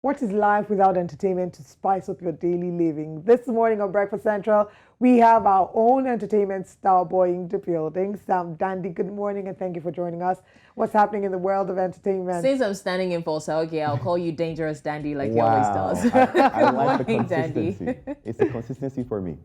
What is life without entertainment to spice up your daily living? This morning on Breakfast Central, we have our own entertainment star boy in the building, Sam Dandy. Good morning and thank you for joining us. What's happening in the world of entertainment? Since I'm standing in for Selgie, I'll call you Dangerous Dandy like he always does. Wow, I Good like the morning, Dandy. consistency. It's the consistency for me.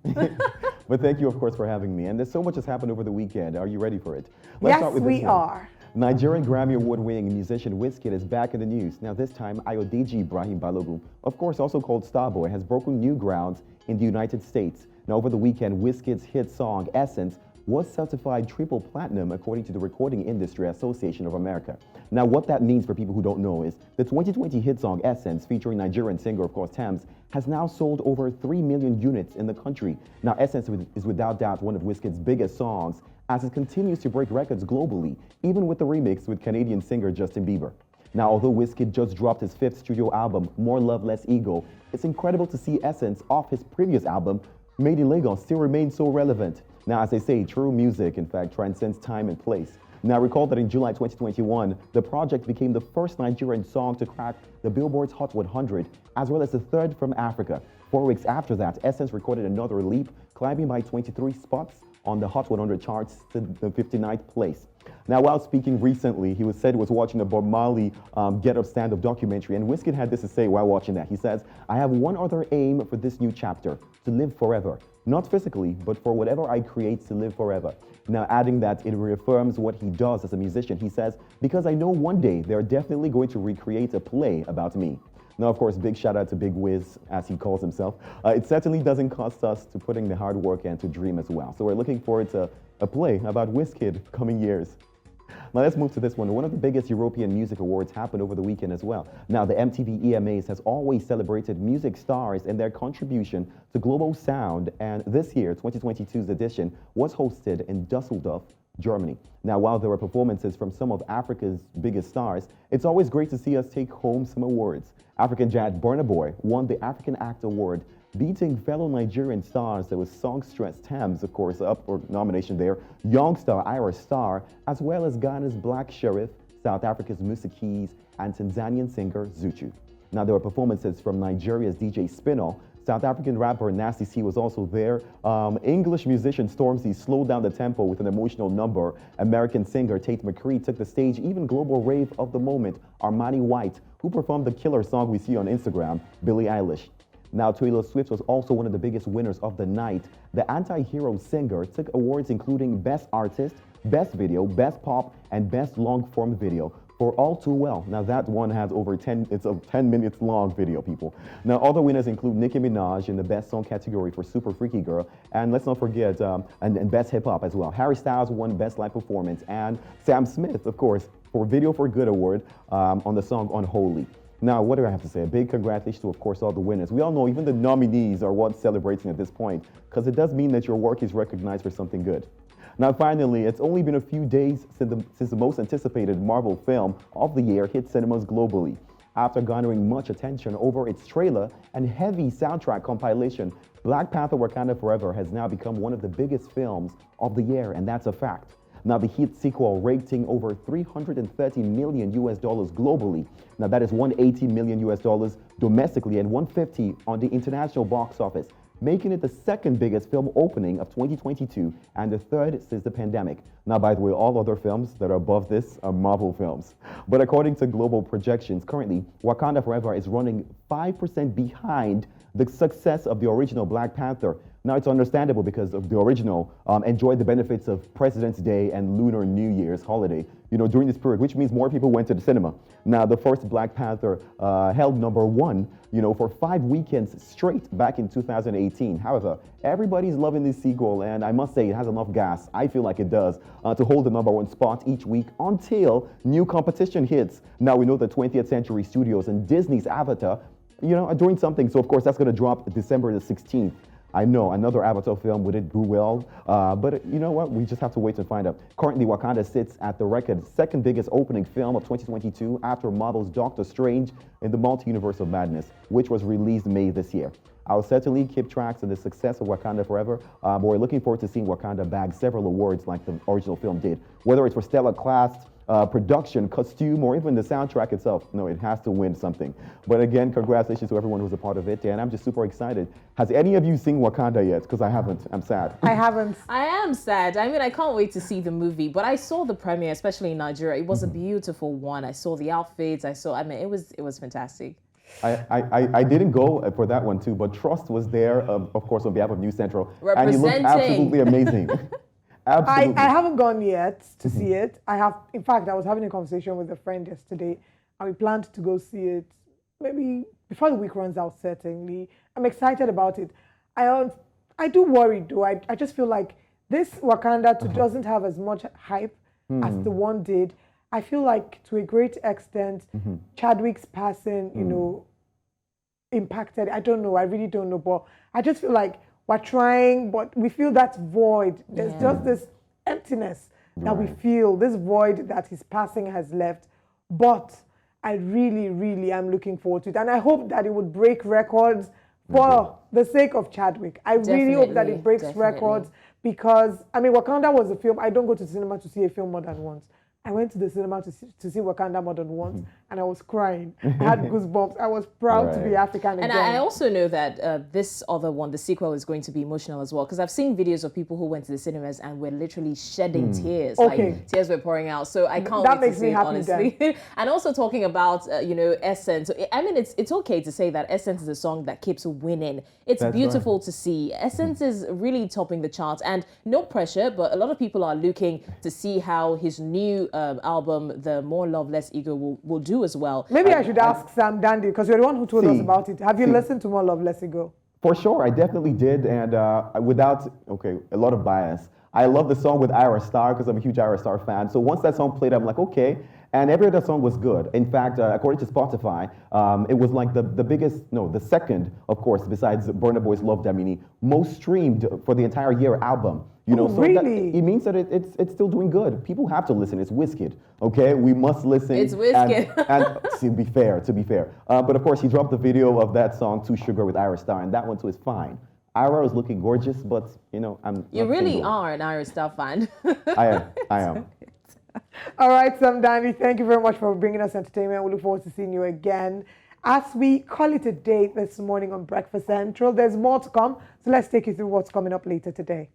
But thank you, of course, for having me. And there's so much has happened over the weekend. Are you ready for it? Yes, start with we this one. are. Nigerian Grammy Award-winning musician Wizkid is back in the news. Now this time, Ayodeji Ibrahim Balogun, of course also called Starboy, has broken new grounds in the United States. Now over the weekend, Wizkid's hit song, Essence, was certified triple platinum according to the Recording Industry Association of America. Now what that means for people who don't know is the 2020 hit song Essence, featuring Nigerian singer, of course, Tems, has now sold over 3 million units in the country. Now Essence is without doubt one of Wizkid's biggest songs, as it continues to break records globally, even with the remix with Canadian singer Justin Bieber. Now, although Wizkid just dropped his fifth studio album, More Love, Less Ego, it's incredible to see Essence off his previous album, Made in Lagos, still remain so relevant. Now, as they say, true music, in fact, transcends time and place. Now, recall that in July 2021, the project became the first Nigerian song to crack the Billboard's Hot 100, as well as the third from Africa. 4 weeks after that, Essence recorded another leap, climbing by 23 spots on the Hot 100 charts to the 59th place. Now, while speaking recently, he was watching a Bob Marley Get Up stand-up documentary, and Wizkid had this to say while watching that. He says, "I have one other aim for this new chapter, to live forever. Not physically, but for whatever I create to live forever." Now, adding that it reaffirms what he does as a musician, he says, "Because I know one day they're definitely going to recreate a play about me." Now, of course, big shout out to Big Wiz, as he calls himself. It certainly doesn't cost us to put in the hard work and to dream as well. So we're looking forward to a play about Wizkid coming years. Now let's move to this one. One of the biggest European music awards happened over the weekend as well. Now the MTV EMAs has always celebrated music stars and their contribution to global sound, and this year, 2022's edition, was hosted in Dusseldorf, Germany. Now, while there were performances from some of Africa's biggest stars, it's always great to see us take home some awards. African giant Burna Boy won the African Act Award, beating fellow Nigerian stars. There was songstress Tems, of course, up for nomination there, young star Ira Star, as well as Ghana's Black Sheriff, South Africa's Musa Keys, and Tanzanian singer Zuchu. Now, there were performances from Nigeria's DJ Spinall. South African rapper Nasty C was also there. English musician Stormzy slowed down the tempo with an emotional number. American singer Tate McCree took the stage. Even global rave of the moment, Armani White, who performed the killer song we see on Instagram, Billie Eilish. Now, Taylor Swift was also one of the biggest winners of the night. The anti-hero singer took awards including Best Artist, Best Video, Best Pop, and Best Long-Form Video for All Too Well. Now that one has over 10, it's a 10 minutes long video, people. Now other winners include Nicki Minaj in the Best Song category for Super Freaky Girl, and let's not forget, and Best Hip Hop as well. Harry Styles won Best Live Performance, and Sam Smith, of course, for Video for Good Award on the song Unholy. Now, what do I have to say? A big congratulations to, of course, all the winners. We all know even the nominees are what's celebrating at this point, because it does mean that your work is recognized for something good. Now, finally, it's only been a few days since the most anticipated Marvel film of the year hit cinemas globally. After garnering much attention over its trailer and heavy soundtrack compilation, Black Panther Wakanda Forever has now become one of the biggest films of the year, and that's a fact. Now, the hit sequel rating over 330 million US dollars globally. Now, that is 180 million US dollars domestically and 150 on the international box office, making it the second biggest film opening of 2022 and the third since the pandemic. Now, by the way, all other films that are above this are Marvel films. But according to global projections, currently, Wakanda Forever is running 5% behind the success of the original Black Panther. Now, it's understandable because of the original enjoyed the benefits of President's Day and Lunar New Year's holiday, during this period, which means more people went to the cinema. Now, the first Black Panther held number one, for 5 weekends straight back in 2018. However, everybody's loving this sequel, and I must say it has enough gas, I feel like it does, to hold the number one spot each week until new competition hits. Now, we know that 20th Century Studios and Disney's Avatar, are doing something, so of course that's going to drop December the 16th. I know, another Avatar film, would it do well? But you know what? We just have to wait to find out. Currently, Wakanda sits at the record second biggest opening film of 2022 after Marvel's Doctor Strange in the Multi-Universe of Madness, which was released May this year. I'll certainly keep tracks on the success of Wakanda Forever, but we're looking forward to seeing Wakanda bag several awards like the original film did, whether it's for stellar cast, production, costume, or even the soundtrack itself. No, it has to win something. But again, congratulations to everyone who's a part of it, and I'm just super excited. Has any of you seen Wakanda yet? Because I haven't. I'm sad. I haven't. I am sad. I mean, I can't wait to see the movie, but I saw the premiere, especially in Nigeria. It was a beautiful one. I saw the outfits. I mean, it was fantastic. I didn't go for that one too, but Trust was there, of course, on behalf of News Central, and he looked Representing. absolutely amazing. Absolutely. I haven't gone yet to see it. In fact, I was having a conversation with a friend yesterday, and we planned to go see it maybe before the week runs out, certainly. I'm excited about it. I do worry, though. I just feel like this Wakanda doesn't have as much hype as the one did. I feel like, to a great extent, Chadwick's passing, impacted. I don't know. I really don't know. But I just feel like we're trying, but we feel that void. There's just this emptiness that we feel, this void that his passing has left. But I really, really am looking forward to it. And I hope that it would break records for the sake of Chadwick. I really hope that it breaks records because, I mean, Wakanda was a film. I don't go to the cinema to see a film more than once. I went to the cinema to see Wakanda more than once, and I was crying. I had goosebumps. I was proud to be African again. And I also know that this other one, the sequel, is going to be emotional as well, because I've seen videos of people who went to the cinemas and were literally shedding tears. Like, tears were pouring out. So I can't wait to see it, honestly. And also talking about, Essence. I mean, it's okay to say that Essence is a song that keeps winning. It's beautiful to see. Essence is really topping the charts, and no pressure, but a lot of people are looking to see how his new album, The More Love, Less Ego, will do as well. Maybe I should ask Sam Dandy, because you're the one who told us about it. Have you listened to More Love, Less Ego? For sure, I definitely did, and without, a lot of bias. I love the song with Ira Star because I'm a huge Ira Star fan. So once that song played, I'm like, okay. And every other song was good. In fact, according to Spotify, it was like the second, of course, besides Burna Boy's Love Damini, most streamed for the entire year album. So really? It means that it's still doing good. People have to listen. It's Wizkid, okay? We must listen. It's Wizkid. And to be fair. But of course, he dropped the video of that song, Too Sugar, with Ira Star, and that one too is fine. Ira is looking gorgeous, but, I'm You really are an Ira Star fan. I am. All right, Sam Dandy, thank you very much for bringing us entertainment. We look forward to seeing you again. As we call it a day this morning on Breakfast Central, there's more to come. So let's take you through what's coming up later today.